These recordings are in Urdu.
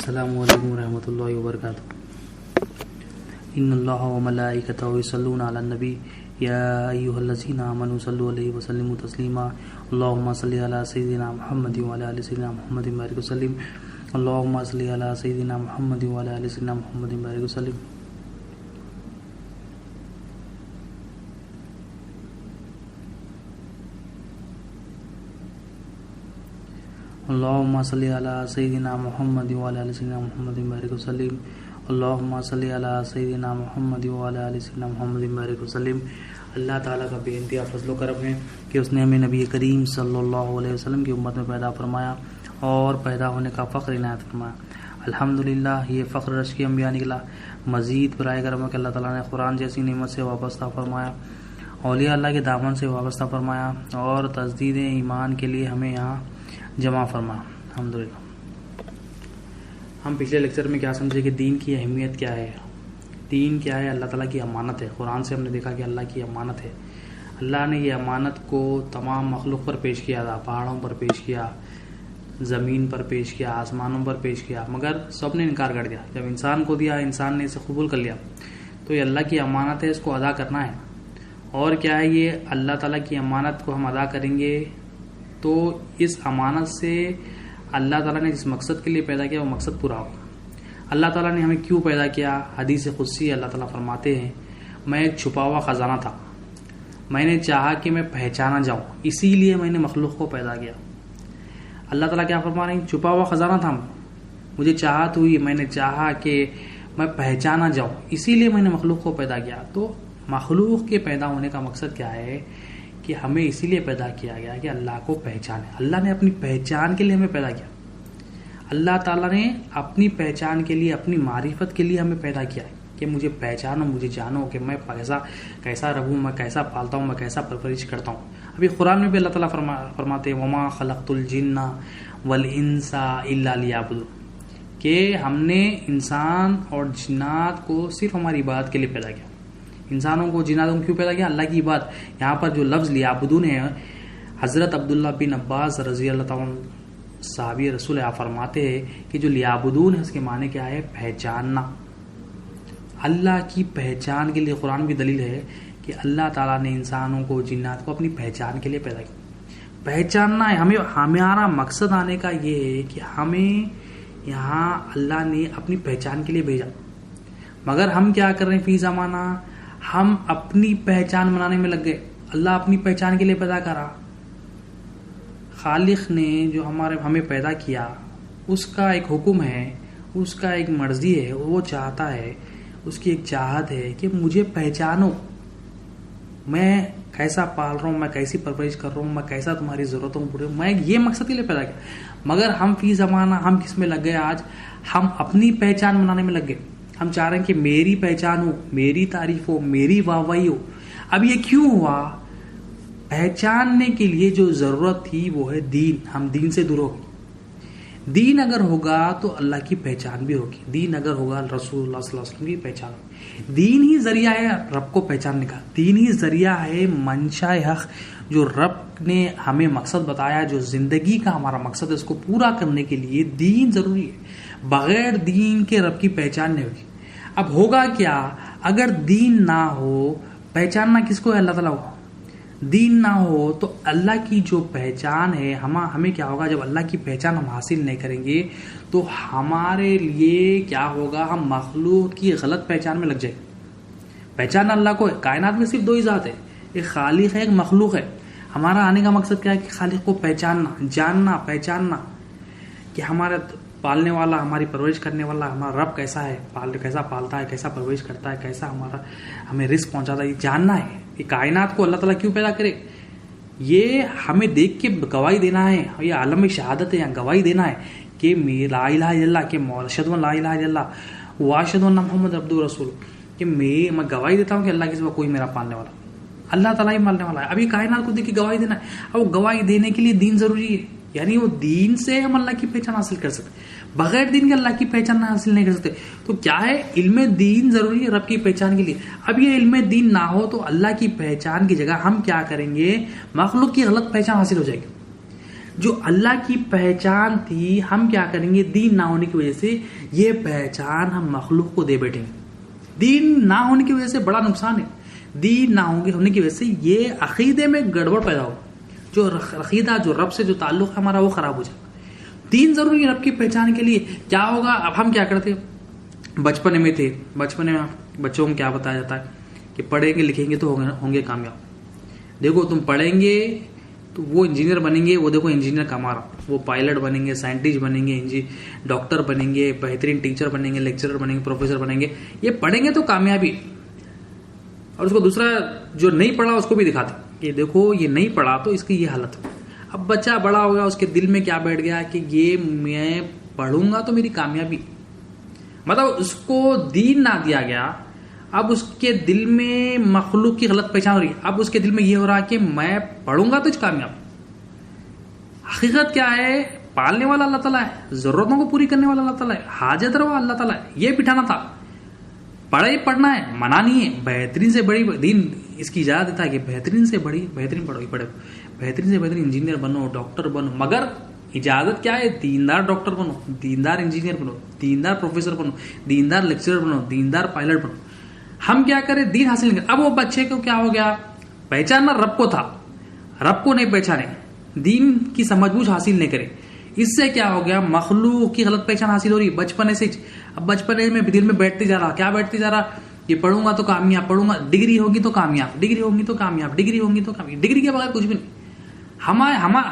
السلام علیکم ورحمۃ اللہ وبرکاتہ۔ ان اللہ و ملائکتہ یصلون علی النبی یا ایھا الذین آمنوا صلوا علیہ وسلموا تسلیما اللهم صل علی سیدنا محمد وعلی آل سیدنا محمد وبارک وسلم اللهم صل علی سیدنا محمد وعلی آل سیدنا محمد وبارک وسلم۔ اللهم صل علی سیدنا محمد وعلی آل سیدنا محمد وبارک وسلم اللهم صل علی سیدنا محمد وعلی آل سیدنا محمد وبارک وسلم۔ اللہ تعالیٰ کا بے انتہا فضل و کرم ہے کہ اس نے ہمیں نبی کریم صلی اللہ علیہ وسلم کی امت میں پیدا فرمایا اور پیدا ہونے کا فخر عنایت فرمایا۔ الحمدللہ یہ فخر رش کی انبیاء نکلا۔ مزید برائے کرم ہے کہ اللہ تعالیٰ نے قرآن جیسی نعمت سے وابستہ فرمایا، اولیاء اللہ کے دامن سے وابستہ فرمایا اور تجدید ایمان کے لیے ہمیں یہاں جمع فرمایا۔ الحمدللہ۔ ہم پچھلے لیکچر میں کیا سمجھے کہ دین کی اہمیت کیا ہے؟ دین کیا ہے؟ اللہ تعالیٰ کی امانت ہے۔ قرآن سے ہم نے دیکھا کہ اللہ کی امانت ہے۔ اللہ نے یہ امانت کو تمام مخلوق پر پیش کیا تھا، پہاڑوں پر پیش کیا، زمین پر پیش کیا، آسمانوں پر پیش کیا، مگر سب نے انکار کر دیا۔ جب انسان کو دیا، انسان نے اسے قبول کر لیا، تو یہ اللہ کی امانت ہے، اس کو ادا کرنا ہے۔ اور کیا ہے یہ اللہ تعالیٰ کی امانت کو ہم ادا کریں گے تو اس امانت سے اللہ تعالیٰ نے جس مقصد کے لیے پیدا کیا وہ مقصد پورا ہوگا۔ اللہ تعالیٰ نے ہمیں کیوں پیدا کیا؟ حدیث قدسی اللہ تعالیٰ فرماتے ہیں، میں ایک چھپا ہوا خزانہ تھا، میں نے چاہا کہ میں پہچانا جاؤں، اسی لیے میں نے مخلوق کو پیدا کیا۔ اللہ تعالیٰ کیا فرما رہے ہیں؟ چھپا ہوا خزانہ تھا، مجھے چاہت ہوئی، میں نے چاہا کہ میں پہچانا جاؤں، اسی لیے میں نے مخلوق کو پیدا کیا۔ تو مخلوق کے پیدا ہونے کا مقصد کیا ہے؟ کہ ہمیں اسی لیے پیدا کیا گیا کہ اللہ کو پہچانے۔ اللہ نے اپنی پہچان کے لیے ہمیں پیدا کیا۔ اللہ تعالیٰ نے اپنی پہچان کے لیے، اپنی معرفت کے لیے ہمیں پیدا کیا ہے کہ مجھے پہچانو، مجھے جانو کہ میں کیسا رہوں، میں کیسا پالتا ہوں، میں کیسا پرورش کرتا ہوں۔ ابھی قرآن میں بھی اللہ تعالیٰ فرماتے ہیں وما خلقت الجن والانس الا لیعبدون، کہ ہم نے انسان اور جنات کو صرف ہماری عبادت کے لیے پیدا کیا۔ انسانوں کو، جناتوں کو کیوں پیدا کیا؟ اللہ کی عبادت۔ یہاں پر جو لفظ لیعبدون ہے، حضرت عبداللہ بن عباس رضی اللہ تعالیٰ صحابی رسول فرماتے ہیں کہ جو لیعبدون ہے اس کے معنی کیا ہے؟ پہچاننا۔ اللہ کی پہچان کے لیے قرآن بھی دلیل ہے کہ اللہ تعالیٰ نے انسانوں کو، جنات کو اپنی پہچان کے لیے پیدا کیا۔ پہچاننا ہے ہمیں۔ ہمارا مقصد آنے کا یہ ہے کہ ہمیں یہاں اللہ نے اپنی پہچان کے لیے بھیجا، مگر ہم کیا کر رہے ہیں؟ فی زمانہ ہم اپنی پہچان بنانے میں لگ گئے۔ اللہ اپنی پہچان کے لیے پیدا کرا۔ خالق نے جو ہمیں پیدا کیا، اس کا ایک حکم ہے، اس کا ایک مرضی ہے، وہ چاہتا ہے، اس کی ایک چاہت ہے کہ مجھے پہچانو، میں کیسا پال رہا ہوں، میں کیسی پرورش کر رہا ہوں، میں کیسا تمہاری ضرورتوں کو پورا، میں یہ مقصد کے لیے پیدا کیا۔ مگر ہم فی زمانہ ہم کس میں لگ گئے؟ آج ہم اپنی پہچان بنانے میں لگ گئے۔ ہم چاہ رہے ہیں کہ میری پہچان ہو، میری تعریف ہو، میری واہواہی ہو۔ اب یہ کیوں ہوا؟ پہچاننے کے لیے جو ضرورت تھی وہ ہے دین۔ ہم دین سے دور ہو گئے۔ دین اگر ہوگا تو اللہ کی پہچان بھی ہوگی۔ دین اگر ہوگا رسول اللہ صلی اللہ علیہ وسلم کی پہچان ہوگی۔ دین ہی ذریعہ ہے رب کو پہچاننے کا، دین ہی ذریعہ ہے منشا حق، جو رب نے ہمیں مقصد بتایا، جو زندگی کا ہمارا مقصد ہے، اس کو پورا کرنے کے لیے دین ضروری ہے۔ بغیر دین کے رب کی پہچان نہیں ہوگی۔ اب ہوگا کیا اگر دین نہ ہو؟ پہچاننا کس کو ہے؟ اللہ تعالیٰ کو۔ دین نہ ہو تو اللہ کی جو پہچان ہے، ہمیں کیا ہوگا؟ جب اللہ کی پہچان ہم حاصل نہیں کریں گے تو ہمارے لیے کیا ہوگا؟ ہم مخلوق کی غلط پہچان میں لگ جائیں گے۔ پہچان اللہ کو ہے۔ کائنات میں صرف دو ہی ذات ہے، ایک خالق ہے، ایک مخلوق ہے۔ ہمارا آنے کا مقصد کیا ہے؟ کہ خالق کو پہچاننا، جاننا، پہچاننا کہ ہمارا پالنے والا، ہماری پرورش کرنے والا ہمارا رب کیسا ہے، کیسا پالتا ہے، کیسا پرورش کرتا ہے، کیسا ہمیں رزق پہنچاتا ہے، یہ جاننا ہے۔ یہ کائنات کو اللہ تعالیٰ کیوں پیدا کرے؟ یہ ہمیں دیکھ کے گواہی دینا ہے، یہ عالم شہادت ہے، گواہی دینا ہے کہ لا الہ الا اللہ، کہ اشہد ان لا الہ الا اللہ واشہد ان محمد عبدہ رسول، کہ میں گواہی دیتا ہوں کہ اللہ کے سوا کوئی میرا پالنے والا، اللہ تعالیٰ ہی پالنے والا ہے۔ اب یہ کائنات کو دیکھ کے گواہی دینا ہے۔ اب وہ گواہی دینے کے لیے دین ضروری ہے، یعنی وہ دین سے ہم اللہ کی پہچان حاصل کر سکتے، بغیر دین کے اللہ کی پہچان حاصل نہیں کر سکتے۔ تو کیا ہے؟ علم دین ضروری ہے رب کی پہچان کے لیے۔ اب یہ علم دین نہ ہو تو اللہ کی پہچان کی جگہ ہم کیا کریں گے؟ مخلوق کی غلط پہچان حاصل ہو جائے گی۔ جو اللہ کی پہچان تھی ہم کیا کریں گے؟ دین نہ ہونے کی وجہ سے یہ پہچان ہم مخلوق کو دے بیٹھیں گے. دین نہ ہونے کی وجہ سے بڑا نقصان ہے. دین نہ ہونے کی وجہ سے یہ عقیدے میں گڑبڑ پیدا ہو, جو عقیدہ جو رب سے جو تعلق ہے ہمارا وہ خراب ہو جائے. دین ضروری ہے رب کی پہچان کے لیے. کیا ہوگا؟ اب ہم کیا کرتے, بچپن میں تھے, بچپن میں بچوں کو کیا بتایا جاتا ہے کہ پڑھیں گے لکھیں گے تو ہوں گے کامیاب. دیکھو تم پڑھیں گے تو وہ انجینئر بنیں گے, وہ دیکھو انجینئر کما رہا, وہ پائلٹ بنیں گے, سائنٹسٹ بنیں گے, ڈاکٹر بنیں گے, بہترین ٹیچر بنیں گے, لیکچرر بنیں گے, پروفیسر بنیں گے. یہ پڑھیں گے تو کامیابی. اور اس کو دوسرا جو نہیں پڑھا اس کو بھی دکھاتے کہ دیکھو یہ نہیں پڑھا تو اس کی یہ حالت ہے. اب بچہ بڑا ہو گیا, اس کے دل میں کیا بیٹھ گیا کہ یہ میں پڑھوں گا تو میری کامیابی, مطلب اس کو دین نہ دیا گیا. اب اس کے دل میں مخلوق کی غلط پہچان ہو رہی ہے. اب اس کے دل میں یہ ہو رہا کہ میں پڑھوں گا تو کامیاب. حقیقت کیا ہے؟ پالنے والا اللہ تعالیٰ ہے, ضرورتوں کو پوری کرنے والا اللہ تعالیٰ ہے, حاجت روا اللہ تعالیٰ ہے. یہ بٹھانا تھا, پڑھنا ہے, منع نہیں ہے. بہترین سے بڑی دین اس کی اجازت دیتا ہے کہ بہترین سے بہترین پڑھو, بہترین سے بہترین انجینئر بنو, ڈاکٹر بنو, مگر اجازت کیا ہے؟ دیندار ڈاکٹر بنو, دیندار انجینئر بنو, دیندار پروفیسر بنو, دیندار لیکچرر بنو, دیندار پائلٹ بنو. ہم کیا کریں؟ دین حاصل نہیں کریں. اب وہ بچے کو کیا ہو گیا؟ پہچاننا رب کو تھا, رب کو نہیں پہچانے, دین کی سمجھ بوجھ حاصل نہیں کرے. اس سے کیا ہو گیا؟ مخلوق کی غلط پہچان حاصل ہو رہی بچپنے سے. اب بچپنے میں دل میں بیٹھتے جا رہا, کیا بیٹھتے جا رہا؟ یہ پڑھوں گا تو کامیاب, پڑھوں گا, ڈگری ہوگی تو کامیاب, ڈگری ہوگی تو کامیاب, ڈگری ہوگی تو کامیاب. ڈگری کے بغیر کچھ بھی نہیں.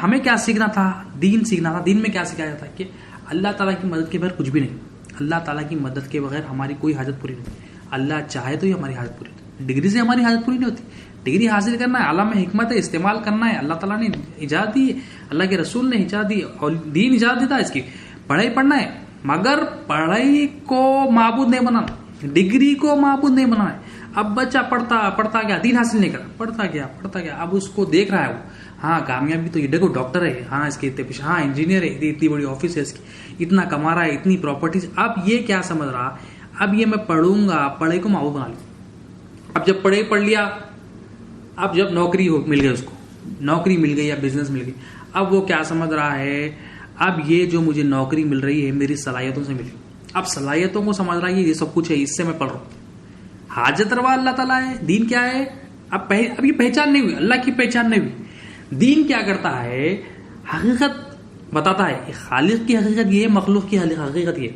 ہمیں کیا سیکھنا تھا؟ دین سیکھنا تھا. دین میں کیا سکھایا جاتا ہے کہ اللہ تعالیٰ کی مدد کے بغیر کچھ بھی نہیں. اللہ تعالیٰ کی مدد کے بغیر ہماری کوئی حاجت پوری نہیں. اللہ چاہے تو ہی ہماری حاجت پوری ہوتی. ڈگری سے ہماری حاجت پوری نہیں ہوتی. ڈگری حاصل کرنا ہے, عالم میں حکمت ہے, استعمال کرنا ہے. اللہ تعالیٰ نے ایجاد دی ہے, اللہ کے رسول نے ایجاد دی, اور دین ایجاد دیتا ہے اس کی. پڑھائی پڑھنا ہے, مگر پڑھائی کو معبود نہیں بنانا, ڈگری کو معبود نہیں بنانا ہے. اب بچہ پڑھتا گیا, دین حاصل نہیں کرا, پڑھتا گیا. اب اس کو دیکھ رہا ہے وہ, ہاں کامیابی تو یہ دیکھو ڈاکٹر ہے, ہاں اس کے اتنے پیچھے, ہاں انجینئر ہے, اتنی بڑی آفس ہے اس کی, اتنا کما رہا ہے, اتنی پراپرٹیز. اب یہ کیا سمجھ رہا؟ اب یہ میں پڑھوں گا, پڑھائی کو معبود بنا لوں. اب جب پڑھ لیا, اب جب نوکری مل گئی, اس کو نوکری مل گئی یا بزنس مل گئی, اب وہ کیا سمجھ رہا ہے؟ اب یہ جو مجھے نوکری مل رہی ہے میری صلاحیتوں سے ملی. اب صلاحیتوں کو سمجھ رہا ہے یہ سب کچھ ہے, اس سے میں پڑھ رہا ہوں. حاجت روا اللہ تعالیٰ ہے. دین کیا ہے؟ اب یہ پہچان نہیں ہوئی, اللہ کی پہچان نہیں ہوئی. دین کیا کرتا ہے؟ حقیقت بتاتا ہے. خالق کی حقیقت یہ ہے, مخلوق کی حقیقت یہ,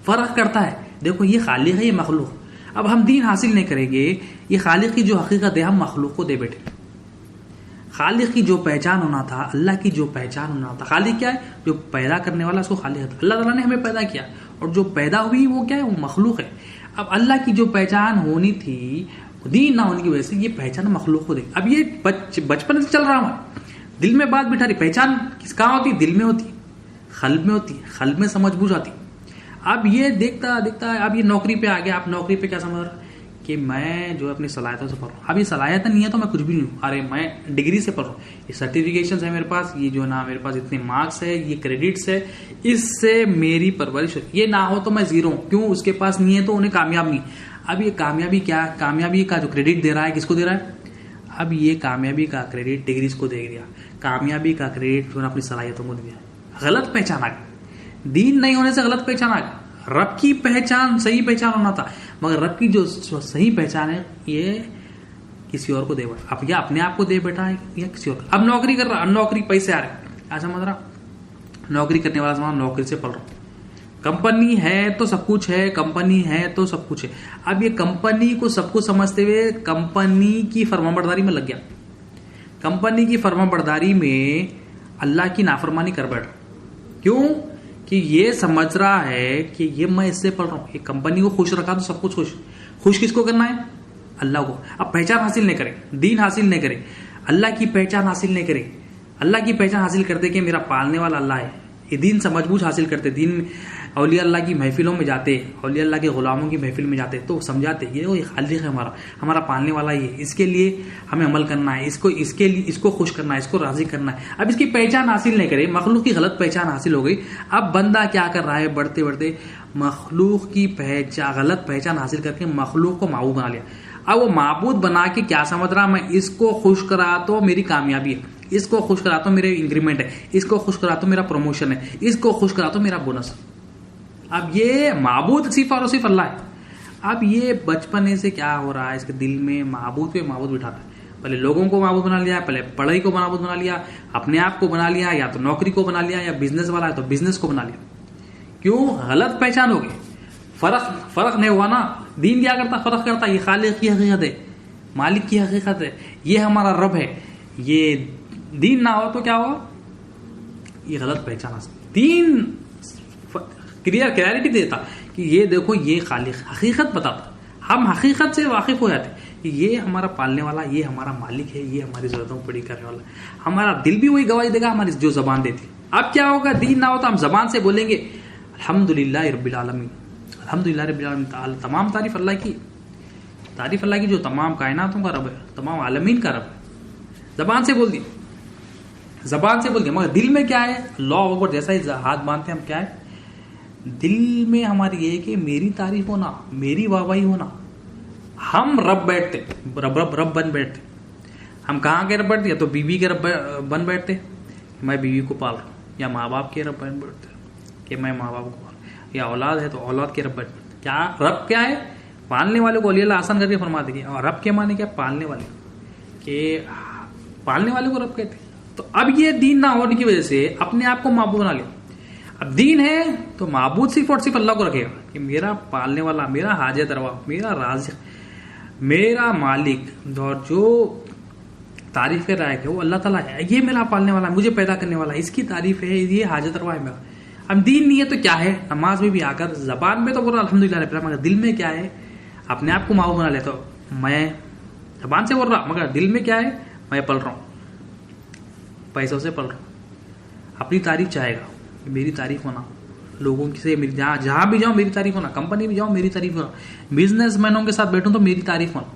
فرق کرتا ہے. دیکھو یہ خالق ہے, یہ مخلوق. اب ہم دین حاصل نہیں کریں گے, یہ خالق کی جو حقیقت ہے ہم مخلوق کو دے بیٹھے. خالق کی جو پہچان ہونا تھا, اللہ کی جو پہچان ہونا تھا. خالق کیا ہے؟ جو پیدا کرنے والا, اس کو خالق ہے. اللہ تعالیٰ نے ہمیں پیدا کیا, اور جو پیدا ہوئی وہ کیا ہے؟ وہ مخلوق ہے. اب اللہ کی جو پہچان ہونی تھی, دین نہ ہونے کی وجہ سے یہ پہچان مخلوق کو دے. اب یہ بچپن سے چل رہا ہوں, دل میں بات بٹھا رہی. پہچان کس کہاں ہوتی؟ دل میں ہوتی, قلب میں ہوتی, قلب میں سمجھ بوجھ آتی. اب یہ دیکھتا اب یہ نوکری پہ آ گیا. آپ نوکری پہ کیا سمجھ رہا کہ میں جو اپنی صلاحیتوں سے پڑھ رہا ہوں. اب یہ صلاحیت نہیں ہے تو میں کچھ بھی نہیں ہوں. ارے میں ڈگری سے پڑھ رہا ہوں, یہ سرٹیفکیشن ہے میرے پاس, یہ جو نا میرے پاس اتنے مارکس ہے, یہ کریڈٹس ہے, اس سے میری پرورش ہو. یہ نہ ہو تو میں زیرو ہوں. کیوں؟ اس کے پاس نہیں ہے تو انہیں کامیاب نہیں. اب یہ کامیابی کیا؟ کامیابی کا جو کریڈٹ دے رہا ہے, کس کو دے رہا ہے؟ اب یہ کامیابی کا کریڈٹ ڈگریز کو دے دیا, کامیابی کا کریڈٹ اپنی صلاحیتوں کو دیا. غلط پہچان آ گئی. دین نہیں ہونے سے غلط پہچان آ گئی. رب کی پہچان صحیح پہچان ہونا تھا, مگر رب کی جو صحیح پہچان ہے یہ کسی اور کو دے بیٹھا. اب یا اپنے آپ کو دے بیٹھا ہے یا کسی اور. اب نوکری کر رہا, اب نوکری پیسے آ رہے, ایسا سمجھ رہا نوکری کرنے والا سمجھ نوکری سے پڑھ رہا ہوں. کمپنی ہے تو سب کچھ ہے, کمپنی ہے تو سب کچھ ہے. اب یہ کمپنی کو سب کچھ سمجھتے ہوئے کمپنی کی فرمانبرداری میں لگ گیا. کمپنی کی فرمانبرداری میں اللہ کی نافرمانی کر بیٹھ. کیوں؟ کہ یہ سمجھ رہا ہے کہ یہ میں اس سے پڑھ رہا ہوں, یہ کمپنی کو خوش رکھا تو سب کچھ خوش کس کو کرنا ہے؟ اللہ کو. اب پہچان حاصل نہیں کرے, دین حاصل نہیں کرے, اللہ کی پہچان حاصل نہیں کرے. اللہ کی پہچان حاصل کرتے کہ میرا پالنے والا اللہ ہے, یہ دین سمجھ بوجھ حاصل کرتے. دین اولیاء اللہ کی محفلوں میں جاتے, اولیاء اللہ کے غلاموں کی محفل میں جاتے تو سمجھاتے یہ خالق ہے ہمارا پالنے والا یہ, اس کے لیے ہمیں عمل کرنا ہے, اس کو خوش کرنا ہے, اس کو راضی کرنا ہے. اب اس کی پہچان حاصل نہیں کرے, مخلوق کی غلط پہچان حاصل ہو گئی. اب بندہ کیا کر رہا ہے؟ بڑھتے بڑھتے مخلوق کی غلط پہچان حاصل کر کے مخلوق کو معبود بنا لیا. اب وہ معبود بنا کے کیا سمجھ رہا؟ میں اس کو خوش کرا تو میری کامیابی ہے, اس کو خوش کراتا ہوں میرے انکریمنٹ ہے, اس کو خوش کراتا ہوں میرا پروموشن ہے, اس کو خوش کراتا ہوں میرا بونس. اب یہ معبود صرف اور صرف اللہ ہے. اب یہ بچپنے سے کیا ہو رہا ہے, اس کے دل میں معبود پہ معبود بٹھاتا ہے. پہلے لوگوں کو معبود بنا لیا, پہلے پڑھائی کو معبود بنا لیا, اپنے آپ کو بنا لیا, یا تو نوکری کو بنا لیا, یا بزنس والا ہے تو بزنس کو بنا لیا. کیوں؟ غلط پہچان ہو گئی. فرق نہیں ہوا نا. دین کیا کرتا؟ فرق کرتا. یہ خالق کی حقیقت ہے, مالک کی حقیقت ہے, یہ ہمارا رب ہے. یہ دین نہ ہو تو کیا ہوا؟ یہ غلط پہچان. دین کلیئرٹی دیتا کہ یہ دیکھو یہ خالق حقیقت بتاتا. ہم حقیقت سے واقف ہو جاتے کہ یہ ہمارا پالنے والا, یہ ہمارا مالک ہے, یہ ہماری ضرورتوں کو پوری کرنے والا. ہمارا دل بھی وہی گواہی دے گا ہماری جو زبان دیتی. اب کیا ہوگا؟ دین نہ ہوتا, ہم زبان سے بولیں گے الحمدللہ رب العالمین, الحمدللہ رب العالمین. تمام تعریف اللہ کی, تعریف اللہ کی جو تمام کائناتوں کا رب ہے, تمام عالمین کا رب ہے. زبان سے بول دی, زبان سے بول دی. مگر دل میں کیا ہے؟ اللہ اکبر جیسا ہی ہاتھ باندھتے ہم, کیا ہے دل میں ہماری یہ ہے کہ میری تعریف ہونا, میری واہواہی ہونا. ہم رب بیٹھتے, رب بن بیٹھتے. ہم کہاں کے رب بیٹھتے؟ یا تو بیوی کے رب بن بیٹھتے, میں بیوی کو پال رہا ہوں, یا ماں باپ کے رب بن بیٹھتے کہ میں ماں باپ کو پال رہا ہوں, یا اولاد ہے تو اولاد کے رب بیٹھتے. کیا رب کیا ہے؟ پالنے والے کو اللہ آسان کر کے فرما دے گی. اور رب کے معنی کیا؟ پالنے والے, کہ پالنے والے کو رب کہتے. تو اب یہ دین نہ ہونے کی وجہ سے اپنے آپ کو معبود بنا لیا. اب دین ہے تو معبود صرف اور صرف اللہ کو رکھے گا کہ میرا پالنے والا, میرا حاجت روا, میرا رازق, میرا مالک, اور جو تعریف کے لائق ہے وہ اللہ تعالیٰ ہے. یہ میرا پالنے والا, مجھے پیدا کرنے والا, اس کی تعریف ہے, یہ حاجت روا ہے میرا. اب دین نہیں ہے تو کیا ہے؟ نماز میں بھی آ کر زبان میں تو بول رہا الحمدللہ رب العالمین, مگر دل میں کیا ہے؟ اپنے آپ کو معبود بنا لیتا ہوں. میں زبان سے بول رہا مگر دل میں کیا ہے؟ میں پل رہا ہوں, پیسوں سے پل رہا ہوں. اپنی تعریف چاہے گا, میری تعریف ہونا, لوگوں سے جہاں بھی جاؤں میری تعریف ہونا, کمپنی بھی جاؤں میری تعریف ہونا, بزنس مینوں کے ساتھ بیٹھوں تو میری تعریف ہونا.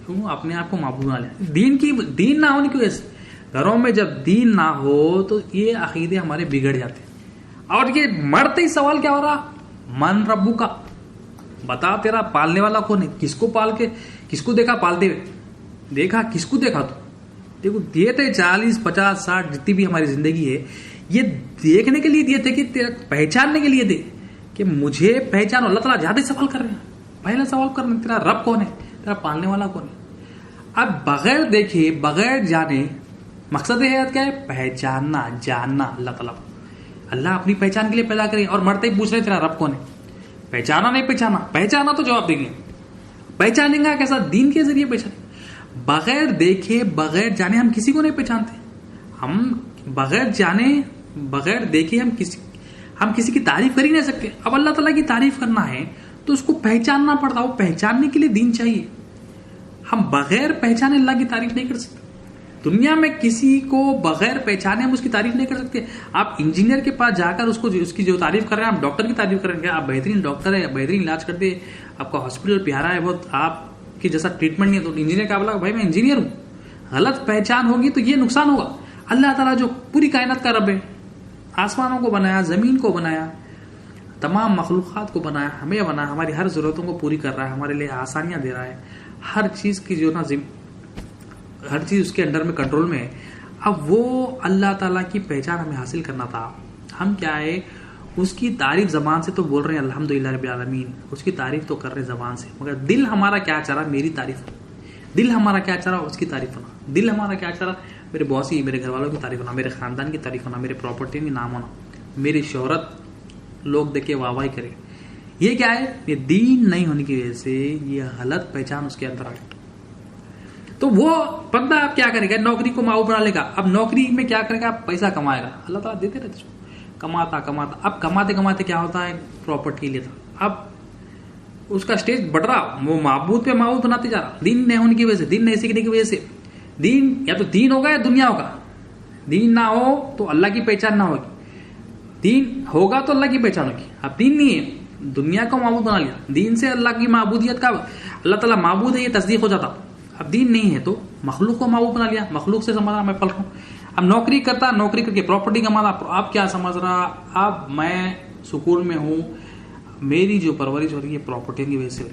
کیوں؟ اپنے آپ کو معبود بنا لیا. دین نہ ہونے کی وجہ سے گھروں میں جب دین نہ ہو تو یہ عقیدے ہمارے بگڑ جاتے ہیں. اور یہ مرتے ہی سوال کیا ہو رہا؟ من ربو کا, بتا تیرا پالنے والا کون ہے؟ کس کو پال کے, کس کو دیکھا پالتے ہوئے؟ دیکھا کس کو دیکھا؟ تو دیکھو دیے تھے 40 50 60 جتنی بھی ہماری زندگی ہے, یہ دیکھنے کے لیے دیے تھے, کہ پہچاننے کے لیے دے کہ مجھے پہچانو. اللہ تعالیٰ زیادہ سوال کر رہے ہیں. پہلا سوال کر رہے ہیں تیرا رب کون ہے, تیرا پالنے والا کون ہے. اب بغیر دیکھے, بغیر جانے, مقصد حیات کیا ہے؟ پہچاننا, جاننا اللہ تعالیٰ. اللہ اپنی پہچان کے لیے پیدا کرے, اور مرتے ہی پوچھ رہے تیرا رب کون ہے. پہچانا نہیں پہچانا, پہچانا تو جواب دیں گے. پہچانیں گا کیسا؟ دین کے ذریعے پہچانیں. بغیر دیکھے, بغیر جانے ہم کسی کو نہیں پہچانتے. ہم بغیر جانے, بغیر دیکھے ہم کسی کی تعریف کر ہی نہیں سکتے. اب اللہ تعالیٰ کی تعریف کرنا ہے تو اس کو پہچاننا پڑتا. وہ پہچاننے کے لیے دین چاہیے. ہم بغیر پہچانے اللہ کی تعریف نہیں کر سکتے. دنیا میں کسی کو بغیر پہچانے ہم اس کی تعریف نہیں کر سکتے. آپ انجینئر کے پاس جا کر اس کی جو تعریف کر رہے ہیں, آپ ڈاکٹر کی تعریف کر رہے ہیں, آپ بہترین ڈاکٹر ہے, بہترین علاج کرتے, آپ کا ہاسپٹل پیارا ہے بہت, آپ کی جیسا ٹریٹمنٹ نہیں ہے, تو انجینئر کا بولا بھائی میں انجینئر ہوں. غلط پہچان ہوگی تو یہ نقصان ہوگا. اللہ تعالیٰ جو پوری کائنات کا رب ہے, آسمانوں کو بنایا, زمین کو بنایا, تمام مخلوقات کو بنایا, ہمیں بنایا, ہماری ہر ضرورتوں کو پوری کر رہا ہے, ہمارے لیے آسانیاں دے رہا ہے, ہر چیز کی جو نا ہر چیز اس کے انڈر میں, کنٹرول میں ہے. اب وہ اللہ تعالیٰ کی پہچان ہمیں حاصل کرنا تھا. ہم کیا ہے, اس کی تعریف زبان سے تو بول رہے ہیں الحمدللہ رب العالمین, اس کی تعریف تو کر رہے ہیں زبان سے, مگر دل ہمارا کیا چاہ رہا؟ میری تعریف. دل ہمارا کیا چاہ رہا؟ اس کی تعریف ہونا. دل ہمارا کیا چاہ رہا؟ میرے باس ہی, میرے گھر والوں کی تعریف ہونا, میرے خاندان کی تعریف ہونا, میرے پراپرٹی میں نام ہونا, میری شہرت لوگ دیکھے واہ واہی کرے. یہ کیا ہے؟ یہ دین نہیں ہونے کی وجہ سے یہ غلط پہچان اس کے اندر آ گئی. تو وہ بندہ اب کیا کرے گا؟ نوکری کو معبود بنا لے گا. اب نوکری میں کیا کرے گا؟ پیسہ کمائے گا. اللہ تعالیٰ دیتے رہتے اس کو, کماتا. اب کماتے کیا ہوتا ہے؟ پراپرٹی لیتا. اب اس کا اسٹیج بڑھ رہا, وہ معبود پہ معبود بناتے جا رہا. دین نہیں ہونے کی وجہ سے, دین نہیں سیکھنے کی وجہ سے. دین یا تو دین ہوگا یا دنیا ہوگا. دین نہ ہو تو اللہ کی پہچان نہ ہوگی, دین ہوگا تو اللہ کی پہچان ہوگی. اب دین نہیں ہے, دنیا کو معبود بنا لیا. دین سے اللہ کی معبودیت کا, اللہ تعالیٰ معبود ہے یہ تصدیق ہو جاتا. اب دین نہیں ہے تو مخلوق کو معبود بنا لیا. مخلوق سے سمجھ رہا میں پل رہا ہوں. اب نوکری کرتا, نوکری کر کے پراپرٹی کماتا. اب کیا سمجھ رہا؟ اب میں سکون میں ہوں, میری جو پرورش ہو رہی ہے پراپرٹی کی وجہ سے.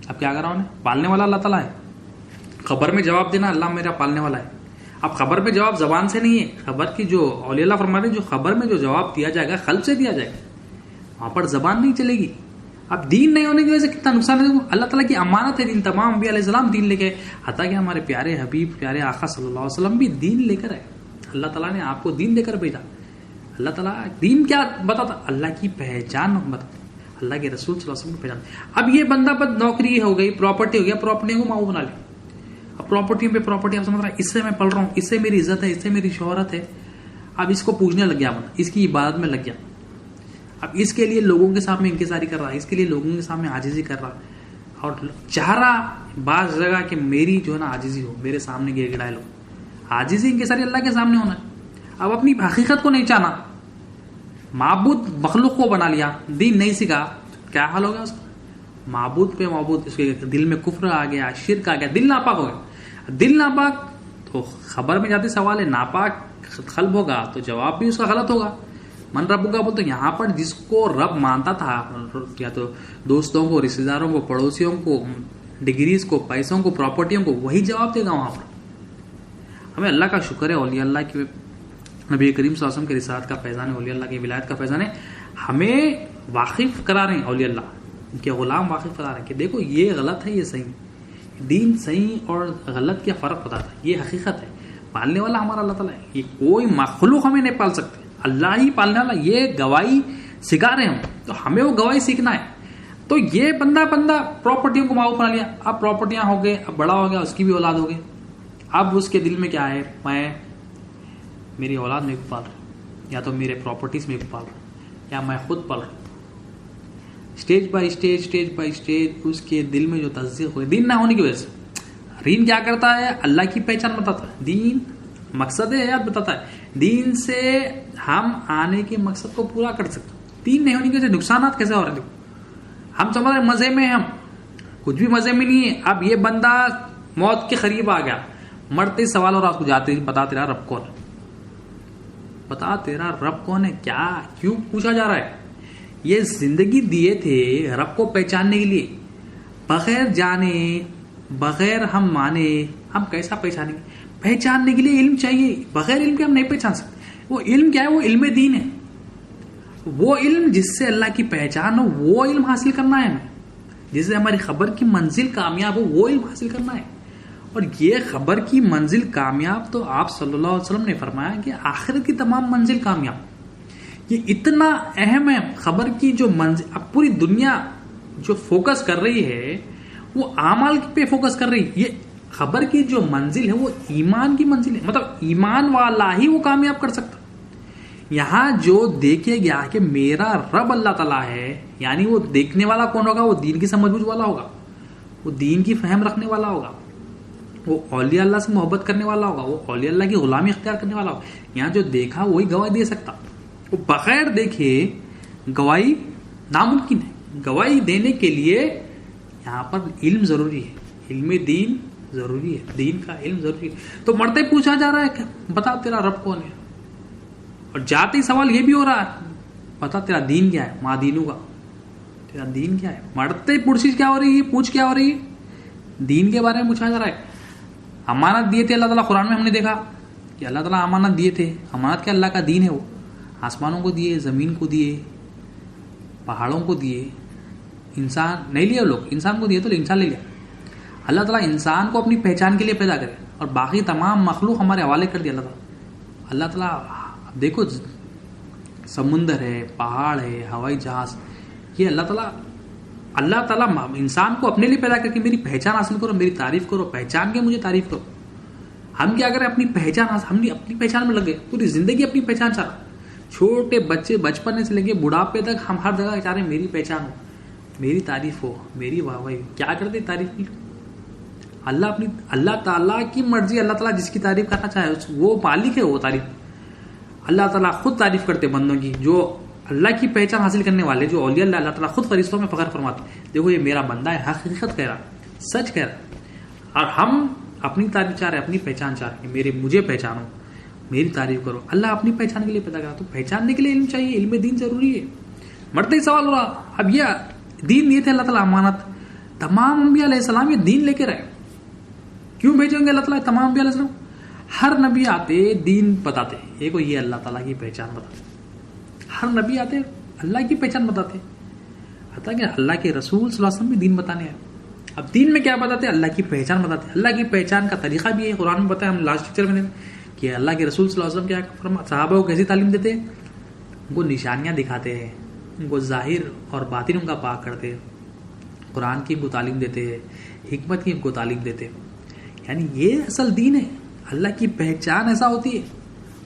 اب کیا کر رہا ہوں؟ پالنے والا اللہ تعالیٰ ہے. خبر میں جواب دینا اللہ میرا پالنے والا ہے. اب خبر میں جواب زبان سے نہیں ہے، خبر کی جو اولیاء اللہ فرماتے ہیں جو خبر میں جو جواب دیا جائے گا قلب سے دیا جائے گا، وہاں پر زبان نہیں چلے گی. اب دین نہیں ہونے کی وجہ سے کتنا نقصان ہے. اللہ تعالیٰ کی امانت ہے دین، تمام انبیاء علیہ السلام دین لے کے، حتیٰ کہ ہمارے پیارے حبیب پیارے آقا صلی اللہ علیہ وسلم بھی دین لے کر آئے. اللہ تعالیٰ نے آپ کو دین دے کر بھیجا. اللہ تعالیٰ دین کیا بتاتا؟ اللہ کی پہچان بتاتا، اللہ کے رسول صلی اللہ علیہ وسلم کی پہچان. اب یہ بندہ بد نوکری ہو گئی، پراپرٹی ہو گیا، پراپرٹی کو ماؤ بنا لے. اب پراپرٹی پہ پراپرٹی آپ سمجھ رہا ہے، اس سے میں پل رہا ہوں، اس سے میری عزت ہے، اس سے میری شہرت ہے. اب اس کو پوجنے لگ گیا، اس کی عبادت میں لگ گیا. اب اس کے لیے لوگوں کے سامنے انکساری کر رہا ہے، اس کے لیے لوگوں کے سامنے عاجزی کر رہا اور چاہ رہا بعض جگہ کہ میری جو ہے نا عاجزی ہو، میرے سامنے گر گڑائے لوگ. عاجزی انکساری اللہ کے سامنے ہونا ہے. اب اپنی حقیقت کو نہیں چاہنا، معبود مخلوق کو بنا لیا، دین نہیں سیکھا، کیا حال ہو گیا اس کا؟ معبود پہ معبود، اس کے دل میں کفر آ گیا، شرک آ گیا، دل ناپاک ہو گیا. دل ناپاک تو خبر میں جاتے سوال ہے، ناپاک قلب ہوگا تو جواب بھی اس کا غلط ہوگا. من رب کا بولتے یہاں پر جس کو رب مانتا تھا، یا تو دوستوں کو، رشتے داروں کو، پڑوسیوں کو، ڈگریز کو، پیسوں کو، پراپرٹیوں کو، وہی جواب دے گا وہاں پر. ہمیں اللہ کا شکر ہے، اولیاء اللہ کے نبی کریم صلی اللہ علیہ وسلم کے رسالت کا فیضان ہے، اولیاء اللہ کی ولایت کا فیضان ہے. ہمیں واقف کرا رہے ہیں اولیاء اللہ، ان کے غلام واقف کرا رہے ہیں کہ دیکھو یہ غلط ہے، یہ صحیح. دین صحیح اور غلط کیا فرق ہوتا تھا، یہ حقیقت ہے. پالنے والا ہمارا اللہ تعالیٰ ہے، یہ کوئی مخلوق ہمیں نہیں پال سکتے، اللہ ہی پالنے والا. یہ گواہی سکھا رہے ہیں تو ہمیں وہ گواہی سیکھنا ہے. تو یہ بندہ پراپرٹیوں کو ماؤ بنا لیا. اب پراپرٹیاں ہو گئے، اب بڑا ہو گیا، اس کی بھی اولاد ہو گئی. اب اس کے دل میں کیا ہے، میری اولاد میرے کو پال رہا ہے، یا تو میرے پراپرٹیز میرے کو پال رہا ہے، یا میں خود پال رہا ہوں. اسٹیج بائی اسٹیج اس کے دل میں جو تصدیق ہوئی دین نہ ہونے کی وجہ سے. دین کیا کرتا ہے؟ اللہ کی پہچان بتاتا ہے. دین مقصد حیات بتاتا ہے. دین سے ہم آنے کے مقصد کو پورا کر سکتے. دین نہیں ہونے کی وجہ سے نقصانات کیسے ہو رہے ہیں؟ ہم سمجھ رہے مزے میں، ہم کچھ بھی مزے میں نہیں ہے. اب یہ بندہ موت کے قریب آ گیا، مرتے سوال ہو رہا اس کو، جاتے بتا تیرا رب کون ہے، بتا تیرا رب کون ہے. کیا کیوں پوچھا جا رہا ہے؟ یہ زندگی دیے تھے رب کو پہچاننے کے لیے. بغیر جانے، بغیر ہم مانے، ہم کیسا پہچانیں گے؟ پہچاننے کے لیے علم چاہیے. بغیر علم کے ہم نہیں پہچان سکتے. وہ علم کیا ہے؟ وہ علم دین ہے. وہ علم جس سے اللہ کی پہچان ہو، وہ علم حاصل کرنا ہے. جس سے ہماری خبر کی منزل کامیاب ہو، وہ علم حاصل کرنا ہے. اور یہ خبر کی منزل کامیاب تو آپ صلی اللہ علیہ وسلم نے فرمایا کہ آخرت کی تمام منزل کامیاب. یہ اتنا اہم ہے خبر کی جو منزل. اب پوری دنیا جو فوکس کر رہی ہے وہ اعمال پہ فوکس کر رہی ہے. یہ خبر کی جو منزل ہے وہ ایمان کی منزل ہے. مطلب ایمان والا ہی وہ کامیاب کر سکتا. یہاں جو دیکھے گیا کہ میرا رب اللہ تعالیٰ ہے، یعنی وہ دیکھنے والا کون ہوگا؟ وہ دین کی سمجھ بوجھ والا ہوگا، وہ دین کی فہم رکھنے والا ہوگا، وہ اولیاء اللہ سے محبت کرنے والا ہوگا، وہ اولیاء اللہ کی غلامی اختیار کرنے والا ہوگا. یہاں جو دیکھا وہی گواہی دے سکتا. وہ بغیر دیکھے گواہی ناممکن ہے. گواہی دینے کے لیے یہاں پر علم ضروری ہے، علم دین ضروری ہے، دین کا علم ضروری ہے. تو مرتے پوچھا جا رہا ہے کہ بتا تیرا رب کون ہے، اور جاتے ہی سوال یہ بھی ہو رہا ہے بتا تیرا دین کیا ہے، ماں دینوں کا تیرا دین کیا ہے. مرتے پرسش کیا ہو رہی ہے، پوچھ کیا ہو رہی ہے؟ دین کے بارے میں پوچھا جا رہا ہے. امانت دیے تھے اللہ تعالیٰ، قرآن میں ہم نے دیکھا کہ اللہ تعالیٰ امانت دیے تھے. امانت کیا؟ اللہ کا دین ہے. وہ آسمانوں کو دیے، زمین کو دیے، پہاڑوں کو دیے. انسان نہیں لیا، لوگ انسان کو دیے تو انسان لے لیا. اللہ تعالیٰ انسان کو اپنی پہچان کے لیے پیدا کرے اور باقی تمام مخلوق ہمارے حوالے کر دیا. اللہ تعالیٰ دیکھو سمندر ہے، پہاڑ ہے، ہوائی جہاز، یہ اللہ تعالیٰ انسان کو اپنے لیے پیدا کر کے میری پہچان حاصل کرو، میری تعریف کرو، پہچان کے مجھے تعریف کرو. ہم کیا کریں؟ اپنی پہچان ہم اپنی پہچان میں لگے، پوری زندگی اپنی پہچان چاہ رہا. چھوٹے بچے بچپن سے لے کے بڑھاپے تک ہم ہر جگہ چاہ رہے ہیں میری پہچان ہو، میری تعریف ہو، میری واہ واہی. کیا کرتے تعریف کی؟ اللہ تعالیٰ کی مرضی. اللہ تعالیٰ جس کی تعریف کرنا چاہے وہ مالک ہے. وہ تعریف اللہ تعالیٰ خود تعریف کرتے بندوں کی. جو اللہ کی پہچان حاصل کرنے والے جو اولیاء اللہ تعالیٰ خود فرشتوں میں فخر فرماتے، دیکھو یہ میرا بندہ ہے، حقیقت کہہ رہا، سچ کہہ رہا. اور ہم اپنی تعریف چاہ رہے ہیں، اپنی پہچان چاہ رہے ہیں، مجھے پہچانو، میری تعریف کرو. اللہ اپنی پہچان کے لیے پیدا کرا. تو پہچاننے کے لیے علم چاہیے، علم دین ضروری ہے. مرتے ہی سوال ہو رہا. اب یہ دین دیے تھے اللہ تعالیٰ امانت. تمام انبیاء علیہ السلام یہ دین لے کے رہے. کیوں بھیجیں گے اللہ تعالیٰ تمام انبیاء علیہ السلام؟ ہر نبی آتے دین بتاتے، ایک یہ اللہ تعالیٰ کی پہچان بتاتے، ہر نبی آتے اللہ کی پہچان بتاتے، حتیٰ کہ اللہ کے رسول صلی اللہ علیہ وسلم بھی دین بتانے آئے. اب دین میں کیا بتاتے؟ اللہ کی پہچان بتاتے. اللہ کی پہچان کا طریقہ بھی ہے قرآن میں بتایا، ہم لاسٹ لیکچر میں کہ اللہ کے رسول صلی اللہ علیہ وسلم کیا صحابہ کو کیسی تعلیم دیتے؟ ان کو نشانیاں دکھاتے ہیں، ان کو ظاہر اور باطن ان کا پاک کرتے، قرآن کی ان کو تعلیم دیتے ہیں، حکمت کی ان کو تعلیم دیتے. یعنی یہ اصل دین ہے، اللہ کی پہچان ایسا ہوتی ہے.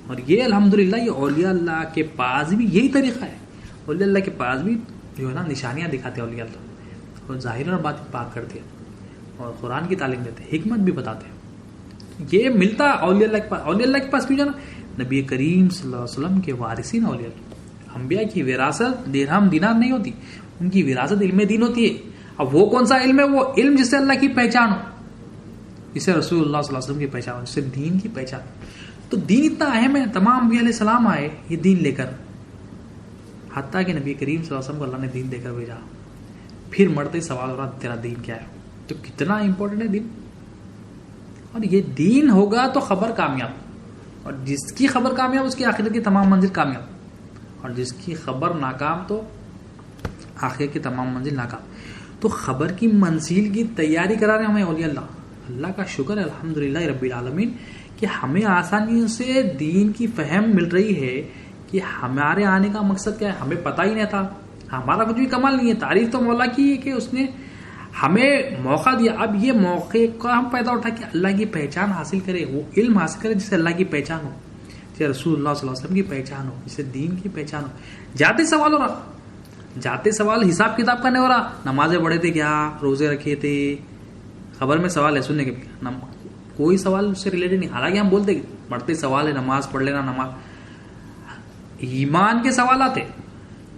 اور یہ الحمدللہ یہ اولیاء اللہ کے پاس بھی یہی طریقہ ہے. اولیاء اللہ کے پاس بھی جو ہے نا نشانیاں دکھاتے ہیں اولیاء اللہ، اور ظاہر اور باطن پاک کرتے ہیں، اور قرآن کی تعلیم دیتے ہیں، حکمت بھی بتاتے ہیں. یہ ملتا اولیاء اللہ کے پاس. اولیاء اللہ کے پاس کیوں جانا؟ نبی کریم صلی اللہ علیہ وسلم کے وارثین اولیاء اللہ. انبیاء کی وراثت درہم دینار نہیں ہوتی، ان کی وراثت علم دین ہوتی ہے. اب وہ کون سا علم ہے؟ وہ علم جس سے اللہ کی پہچان ہو، جس سے رسول اللہ صلی اللہ علیہ وسلم کی پہچان ہو، جس سے دین کی پہچان. تو دین اتنا اہم ہے، تمام انبیاء علیہ السلام آئے یہ دین لے کر، حتیٰ کہ نبی کریم صلی اللہ علیہ وسلم کو اللہ نے دین دے کر بھیجا. پھر مرتے سوال ہو رہا تیرا دین کیا ہے؟ تو کتنا امپورٹنٹ ہے دین. اور یہ دین ہوگا تو خبر کامیاب، اور جس کی خبر کامیاب اس کی آخرت کی تمام منزل کامیاب، اور جس کی خبر ناکام تو آخرت کی تمام منزل ناکام. تو خبر کی منزل کی تیاری کرا رہے ہمیں اولیاء اللہ. اللہ کا شکر ہے الحمدللہ رب العالمین کہ ہمیں آسانی سے دین کی فہم مل رہی ہے کہ ہمارے آنے کا مقصد کیا ہے. ہمیں پتہ ہی نہیں تھا، ہمارا کچھ بھی کمال نہیں ہے، تعریف تو مولا کی ہے کہ اس نے ہمیں موقع دیا. اب یہ موقع کا ہم پیدا اٹھا کہ اللہ کی پہچان حاصل کرے، وہ علم حاصل کرے جس سے اللہ کی پہچان ہو، جسے رسول اللہ صلی اللہ علیہ وسلم کی پہچان ہو، جسے دین کی پہچان ہو. جاتے سوال ہو رہا، جاتے سوال حساب کتاب کا نہیں ہو رہا. نمازیں پڑھے تھے کیا، روزے رکھے تھے، خبر میں سوال ہے سننے کے بھی کوئی سوال اس سے ریلیٹڈ نہیں. حالانکہ ہم بولتے کہ پڑھتے سوال ہے، نماز پڑھ لینا. نماز ایمان کے سوالات ہے،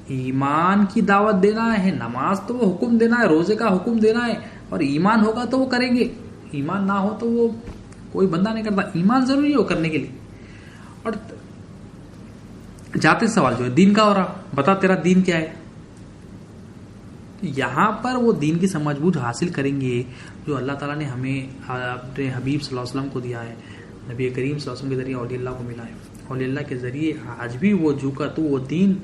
ایمان کی دعوت دینا ہے. نماز تو وہ حکم دینا ہے، روزے کا حکم دینا ہے، اور ایمان ہوگا تو وہ کریں گے، ایمان نہ ہو تو وہ کوئی بندہ نہیں کرتا. ایمان ضروری ہے وہ کرنے کے لیے. اور جاتے سوال جو ہے دین کا ہو رہا، بتا تیرا دین کیا ہے. یہاں پر وہ دین کی سمجھ بوجھ حاصل کریں گے جو اللہ تعالیٰ نے ہمیں اپنے حبیب صلی اللہ علیہ وسلم کو دیا ہے، نبی کریم صلی اللہ علیہ وسلم کے ذریعے اولیاء اللہ کو ملا ہے. اولیاء اللہ کے ذریعے آج بھی وہ جھوکا تو وہ دین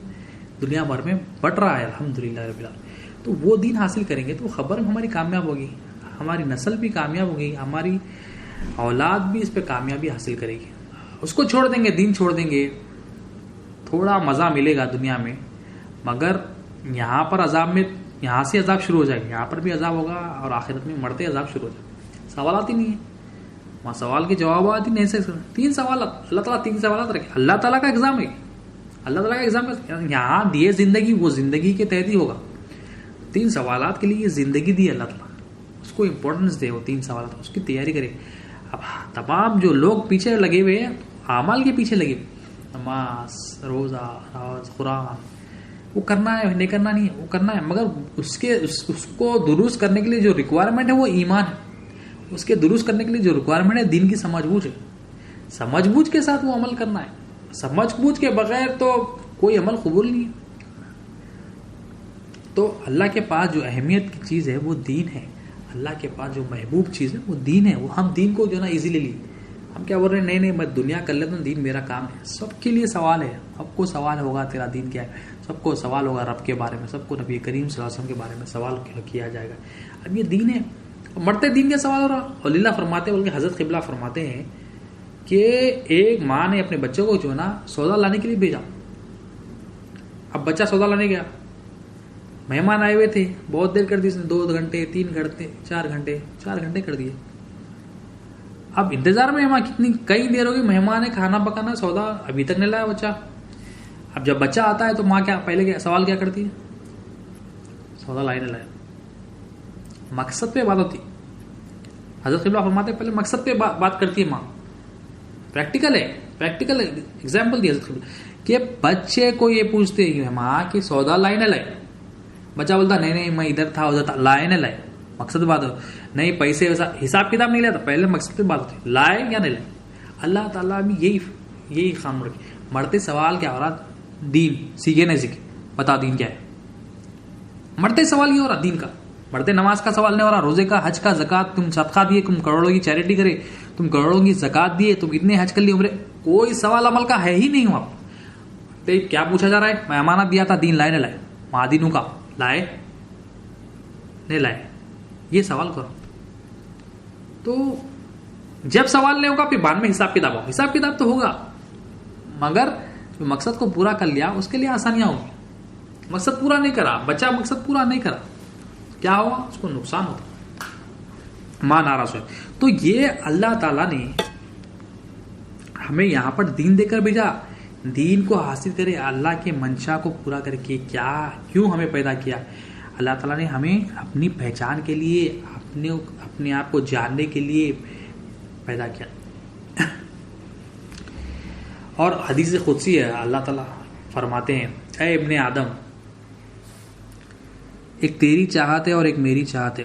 دنیا بھر میں بٹ رہا ہے الحمدللہ رب العالمین. تو وہ دین حاصل کریں گے تو خبر ہماری کامیاب ہوگی، ہماری نسل بھی کامیاب ہوگی، ہماری اولاد بھی اس پہ کامیابی حاصل کرے گی. اس کو چھوڑ دیں گے، دین چھوڑ دیں گے، تھوڑا مزہ ملے گا دنیا میں، مگر یہاں پر عذاب میں یہاں سے عذاب شروع ہو جائے گا، یہاں پر بھی عذاب ہوگا، اور آخرت میں مرتے عذاب شروع ہو جائے گا. سوالات ہی نہیں ہے وہاں، سوال کے جوابات ہی نہیں سے. 3 سوالات اللہ تعالیٰ 3 سوالات رکھے. اللہ تعالیٰ کا ایگزام ہے، اللہ تعالیٰ کا ایگزام یہاں دیے زندگی، وہ زندگی کے تحت ہی ہوگا. 3 سوالات کے لیے یہ زندگی دی اللہ تعالیٰ، اس کو امپورٹنس دے. وہ 3 سوالات اس کی تیاری کرے. اب تمام جو لوگ پیچھے لگے ہوئے ہیں، اعمال کے پیچھے لگے، نماز، روزہ، قرآن، وہ کرنا ہے، نہیں کرنا نہیں ہے، وہ کرنا ہے، مگر اس کو درست کرنے کے لیے جو ریکوائرمنٹ ہے وہ ایمان ہے. اس کے درست کرنے کے لیے جو ریکوائرمنٹ ہے دین کی سمجھ بوجھ ہے. سمجھ بوجھ کے ساتھ وہ عمل کرنا ہے. سمجھ بوجھ کے بغیر تو کوئی عمل قبول نہیں ہے. تو اللہ کے پاس جو اہمیت کی چیز ہے وہ دین ہے. اللہ کے پاس جو محبوب چیز ہے وہ دین ہے. وہ ہم دین کو جو ہے نا ایزیلی لی، ہم کیا بول رہے ہیں، نہیں میں دنیا کر لیتا ہوں، دین میرا کام ہے. سب کے لیے سوال ہے، سب کو سوال ہوگا تیرا دین کیا ہے، سب کو سوال ہوگا رب کے بارے میں، سب کو نبی کریم صلی اللہ علیہ وسلم کے بارے میں سوال کیا جائے گا. اب یہ دین ہے، مرتے دین کا سوال ہو رہا. اور اللہ فرماتے، بلکہ حضرت قبلہ فرماتے ہیں کہ ایک ماں نے اپنے بچوں کو جو ہے نا سودا لانے کے لیے بھیجا. اب بچہ سودا لانے گیا، مہمان آئے ہوئے تھے، بہت دیر کر دی اس نے، 2 گھنٹے 3 گھنٹے 4 گھنٹے کر دیے. اب انتظار میں کتنی کئی دیر ہوگی، مہمان ہے، کھانا پکانا، سودا ابھی تک نہیں لایا بچہ. اب جب بچہ آتا ہے تو ماں کیا پہلے سوال کیا کرتی ہے، سودا لائے نہیں لایا. مقصد پہ بات ہوتی. حضرت قبلہ فرماتے پہلے مقصد پہ بات کرتی ہے ماں. پریکٹیکل ایگزامپل دی حضرت قبلہ کہ بچے کو یہ پوچھتے ہیں کہ ماں کہ سودا لائے نہ لائے. بچہ بولتا نہیں میں ادھر تھا ادھر تھا، لائے نہ لائے. مقصد بات ہو نہیں، پیسے ویسا حساب کتاب نہیں لیتا، پہلے مقصد پہ بات ہوتی، لائے یا نہیں لائے. اللہ تعالیٰ بھی یہی خام رکھے. مرتے سوال کیا ہو رہا، دین سیکھے نہیں سیکھے، بتا دین کیا ہے. مرتے سوال یہ ہو رہا دین کا. مرتے نماز کا سوال نہیں ہو رہا، روزے کا، حج کا، زکات، تم صدقہ دیے، تم کروڑوں کی چیریٹی کرے تم کروڑوں کی زکات دیے, تم اتنے حج کر لیے عمرے, کوئی سوال عمل کا ہے ہی نہیں وہاں. کیا پوچھا جا رہا ہے؟ میں امانت دیا تھا, دین لائے نہ لائے, مہادینوں کا لائے نہیں لائے, یہ سوال کرو. تو جب سوال نہیں ہوگا پھر بعد میں حساب کتاب ہوگا. حساب کتاب تو ہوگا, مگر جو مقصد کو پورا کر لیا اس کے لیے آسانیاں ہوگی. مقصد پورا نہیں کرا, بچہ مقصد پورا نہیں کرا, کیا ہوگا؟ اس کو نقصان ہوتا, ماں ناراض ہوئے. تو یہ اللہ تعالیٰ نے ہمیں یہاں پر دین دے کر بھیجا, دین کو حاصل کرے, اللہ کے منشا کو پورا کر کے. کیوں ہمیں پیدا کیا؟ اللہ تعالیٰ نے ہمیں اپنی پہچان کے لیے, اپنے آپ کو جاننے کے لیے پیدا کیا. اور حدیث قدسی ہے, اللہ تعالیٰ فرماتے ہیں, اے ابن آدم, ایک تیری چاہت ہے اور ایک میری چاہت ہے,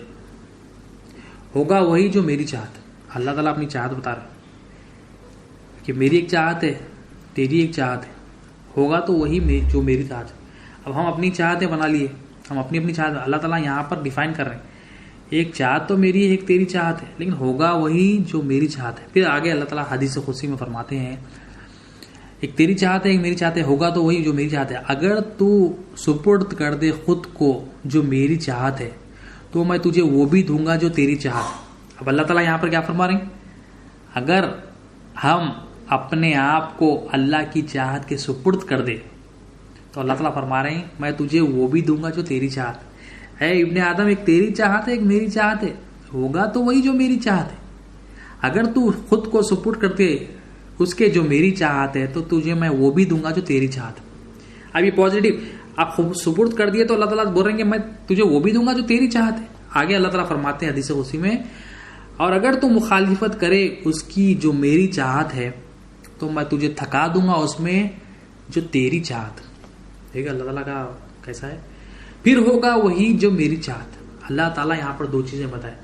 ہوگا وہی جو میری چاہت ہے. اللہ تعالیٰ اپنی چاہت بتا رہے ہیں کہ میری ایک چاہت ہے, تیری ایک چاہت ہے, ہوگا تو وہی جو میری چاہت ہے. اب ہم اپنی چاہتیں بنا لیے, ہم اپنی چاہت, اللہ تعالیٰ یہاں پر ڈیفائن کر رہے ہیں, ایک چاہت تو میری ہے, ایک تیری چاہت ہے, لیکن ہوگا وہی جو میری چاہت ہے. پھر آگے اللہ تعالیٰ حدیث قدسی میں فرماتے ہیں, ایک تیری چاہت ہے, ایک میری چاہت ہے, ہوگا تو وہی جو میری چاہت ہے. اگر تو سپرد کر دے خود کو جو میری چاہت ہے تو میں تجھے وہ بھی دوں گا جو تیری چاہت ہے. اب اللہ تعالیٰ یہاں پر کیا فرما رہے ہیں؟ اگر ہم اپنے آپ کو اللہ کی چاہت کے سپرد کر دے تو اللہ تعالیٰ فرما رہے ہیں میں تجھے وہ بھی دوں گا جو تیری چاہت ہے. اے ابن آدم, ایک تیری چاہت ہے, ایک میری چاہت ہے, ہوگا تو وہی جو میری چاہت ہے. اگر تو خود کو سپرد کرتے اس کے جو میری چاہت ہے تو تجھے میں وہ بھی دوں گا جو تیری چاہت ہے. اب یہ پازیٹیو, آپ خود سپرد کر دیے تو اللہ تعالیٰ بول رہے ہیں کہ میں تجھے وہ بھی دوں گا جو تیری چاہت ہے. آگے اللہ تعالیٰ فرماتے ہیں حدیث قدسی میں, اور اگر تو مخالفت کرے اس کی جو میری چاہت ہے تو میں تجھے تھکا دوں گا اس میں جو تیری چاہت. ٹھیک ہے, اللہ تعالیٰ کا کیسا ہے. پھر ہوگا وہی جو میری چاہت. اللہ تعالیٰ یہاں پر دو چیزیں بتائیں,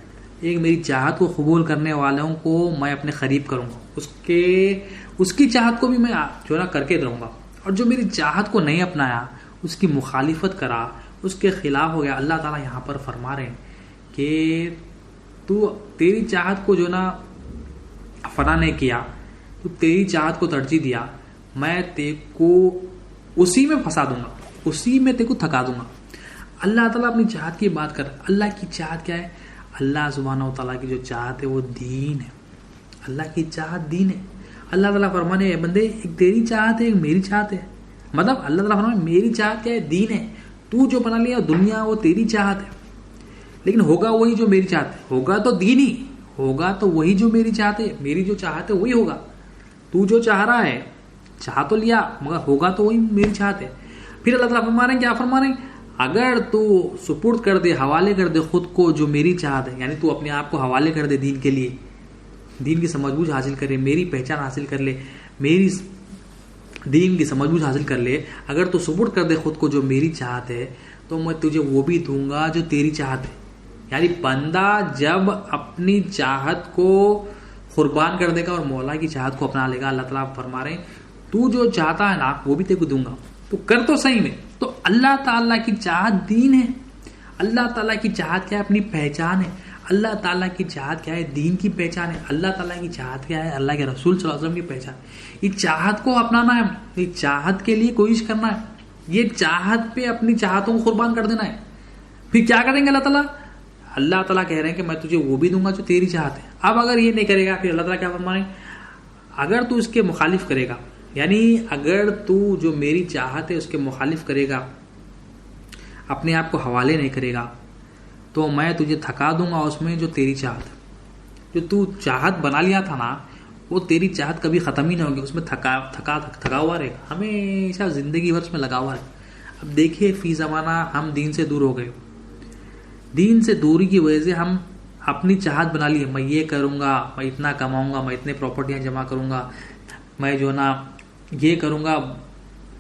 ایک میری چاہت کو قبول کرنے والوں کو میں اپنے قریب کروں گا, اس کی چاہت کو بھی میں جو نا کر کے رہوں گا, اور جو میری چاہت کو نہیں اپنایا, اس کی مخالفت کرا, اس کے خلاف ہو گیا, اللہ تعالیٰ یہاں پر فرما رہے ہیں کہ تیری چاہت کو جو نا فنا نہیں کیا, تو تیری چاہت کو ترجیح دیا, میں تیرے کو اسی میں پھنسا دوں گا, اسی میں تیرے کو تھکا دوں گا. اللہ تعالیٰ اپنی چاہت کی بات کر. اللہ کی چاہت کیا ہے؟ اللہ سبحانہ و تعالیٰ کی جو چاہت ہے وہ دین ہے. اللہ کی چاہت دین ہے. اللہ تعالیٰ فرمانے بندے, ایک تیری چاہت ہے, ایک میری چاہت ہے. مطلب اللہ تعالیٰ فرمانے میری چاہت کیا ہے؟ دین ہے. تو جو بنا لیا دنیا وہ تیری چاہت ہے, لیکن ہوگا وہی جو میری چاہت ہے. ہوگا تو دین ہی, ہوگا تو وہی جو میری چاہت ہے. میری جو چاہت ہے وہی ہوگا. تو جو چاہ رہا ہے چاہ تو لیا, مگر ہوگا تو وہی میری چاہت ہے. پھر اللہ تعالیٰ فرما رہے ہیں, کیا فرما رہے ہیں؟ اگر تو سپرد کر دے, حوالے کر دے خود کو جو میری چاہت ہے, یعنی تو اپنے آپ کو حوالے کر دے دین کے لیے, دین کی سمجھ بوجھ حاصل کرے, میری پہچان حاصل کر لے, میری دین کی سمجھ بوجھ حاصل کر لے. اگر تو سپرد کر دے خود کو جو میری چاہت ہے تو میں تجھے وہ بھی دوں گا جو تیری چاہت ہے. یعنی بندہ جب اپنی چاہت کو قربان کر دے گا اور مولا کی چاہت کو اپنا لے گا, اللہ تعالیٰ فرما رہے ہیں تو جو چاہتا ہے نا وہ بھی تیرے کو دوں گا, تو کر تو صحیح میں. تو اللہ تعالیٰ کی چاہت دین ہے. اللہ تعالیٰ کی چاہت کیا ہے؟ اپنی پہچان ہے. اللہ تعالیٰ کی چاہت کیا ہے؟ دین کی پہچان ہے. اللہ تعالیٰ کی چاہت کیا ہے؟ اللہ کے رسول صلی اللہ علیہ وسلم کی پہچان. یہ چاہت کو اپنانا ہے, یہ چاہت کے لیے کوشش کرنا ہے, یہ چاہت پہ اپنی چاہتوں کو قربان کر دینا ہے. پھر کیا کریں گے اللہ تعالیٰ؟ اللہ تعالیٰ کہہ رہے ہیں کہ میں تجھے وہ بھی دوں گا جو تیری چاہت ہے. اب اگر یہ نہیں کرے گا پھر اللہ تعالیٰ کیا فرما رہے ہیں؟ اگر تو اس کے مخالف کرے گا, یعنی اگر تو جو میری چاہت ہے اس کے مخالف کرے گا, اپنے آپ کو حوالے نہیں کرے گا, تو میں تجھے تھکا دوں گا اس میں جو تیری چاہت ہے. جو تو چاہت بنا لیا تھا نا وہ تیری چاہت کبھی ختم ہی نہیں ہوگی, اس میں تھکا ہوا رہے گا, ہمیشہ زندگی بھر اس میں لگا ہوا رہے گا. اب دیکھیے فی زمانہ ہم دین سے دور ہو گئے. دین سے دوری کی وجہ سے ہم اپنی چاہت بنا لیے, میں یہ کروں گا, میں اتنا کماؤں گا, میں اتنے پراپرٹیاں جمع کروں گا, میں جو نا یہ کروں گا.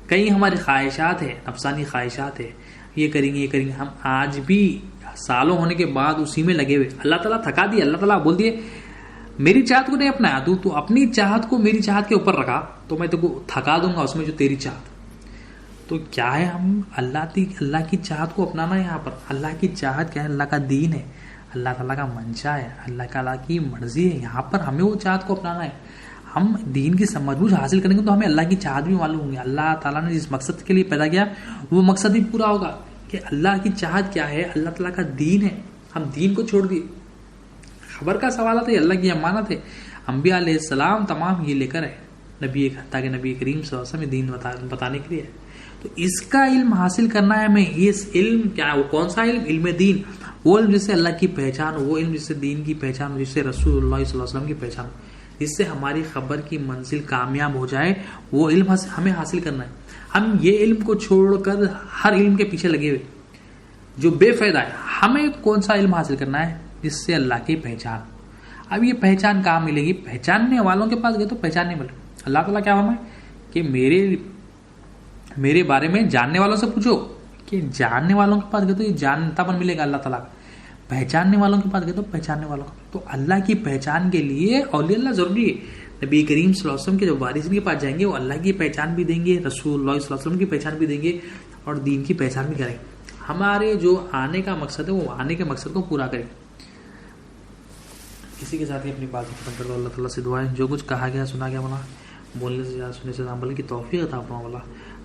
کئی ہماری خواہشات ہیں, نفسانی خواہشات ہیں, یہ کریں گے یہ کریں گے. ہم آج بھی سالوں ہونے کے بعد اسی میں لگے ہوئے. اللہ تعالیٰ تھکا دیا. اللہ تعالیٰ بول دیے میری چاہت کو نہیں اپنایا, تو اپنی چاہت کو میری چاہت کے اوپر رکھا تو میں تو کو تھکا دوں گا اس میں جو تیری چاہت. تو کیا ہے, ہم اللہ کی چاہت کو اپنانا ہے. یہاں پر اللہ کی چاہت کیا ہے؟ اللہ کا دین ہے. اللہ تعالیٰ کا منشا ہے، اللہ تعالیٰ کی مرضی ہے. یہاں پر ہمیں وہ چاہت کو اپنانا ہے. ہم دین کی سمجھ حاصل کریں گے تو ہمیں اللہ کی چاہت بھی معلوم ہوگی. اللہ تعالیٰ نے جس مقصد کے لیے پیدا کیا وہ مقصد بھی پورا ہوگا کہ اللہ کی چاہت کیا ہے، اللہ تعالیٰ کا دین ہے. ہم دین کو چھوڑ دیے. خبر کا سوالات ہے، اللہ کی امانت ہے. انبیاء علیہ السلام تمام یہ لے کر ہے تاکہ نبی کریم صلی اللہ علیہ وسلم دین بتانے کے لیے ہے. تو اس کا علم حاصل کرنا ہے ہمیں. اس علم کیا ہے؟ وہ کون سا علم؟ علم دین. وہ علم جس سے اللہ کی پہچان ہو، وہ علم جس سے دین کی پہچان ہو، جس سے رسول اللہ صلی اللہ علیہ وسلم کی پہچان ہو، جس سے ہماری خبر کی منزل کامیاب ہو جائے. وہ علم ہمیں حاصل کرنا ہے. ہم یہ علم کو چھوڑ کر ہر علم کے پیچھے لگے ہوئے جو بے فائدہ ہے. ہمیں کون سا علم حاصل کرنا ہے جس سے اللہ کی پہچان. اب یہ پہچان کہاں ملے گی؟ پہچاننے والوں کے پاس گئے تو پہچان نہیں ملے. اللہ تعالیٰ کیا فرمائے کہ میرے بارے میں جاننے والوں سے پوچھو. کہ جاننے والوں کے پاس گئے تو یہ جانتا پن ملے گا اللہ تعالیٰ کا. پہچاننے والوں کے پاس گئے تو پہچاننے والوں کا. تو اللہ کی پہچان کے لیے اولیاء اللہ ضروری ہے. نبی کریم صلی اللہ علیہ وسلم کے جو وارثین کے پاس جائیں گے وہ اللہ کی پہچان بھی دیں گے، رسول اللہ صلی اللہ علیہ وسلم کی پہچان بھی دیں گے اور دین کی پہچان بھی کریں گے. ہمارے جو آنے کا مقصد ہے وہ آنے کے مقصد کو پورا کریں. اسی کے ساتھ ہی اپنی بات ختم کر دو. اللہ تعالیٰ سے دعائیں جو کچھ کہا گیا سنا گیا مولا بولنے سے زیادہ سننے سے عمل کی توفیق عطا فرما مولا.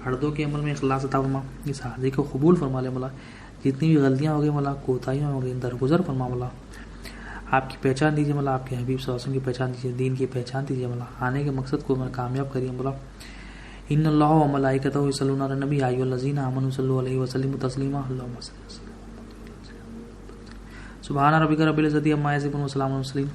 ہردوں کے عمل میں اخلاص عطا فرما. اس حاضری کو قبول فرما لے مولا. جتنی بھی غلطیاں ہو گئی مولا، کوتاہیاں ہو گئی، درگزر فرما مولا. آپ کی پہچان دیجیے مولا، آپ کے حبیب صلی اللہ علیہ وسلم کی پہچان دیجیے، دین کی پہچان دیجیے مولا. آنے کے مقصد کو کامیاب کریے مولا. ان اللہ و ملائکتہ یصلون علی النبی یا ایھا الذین آمنوا صلوا علیہ وسلموا تسلیما. اللهم صل وسلم سبحان ربک رب العزۃ عما یصفون وسلام علی المرسلین.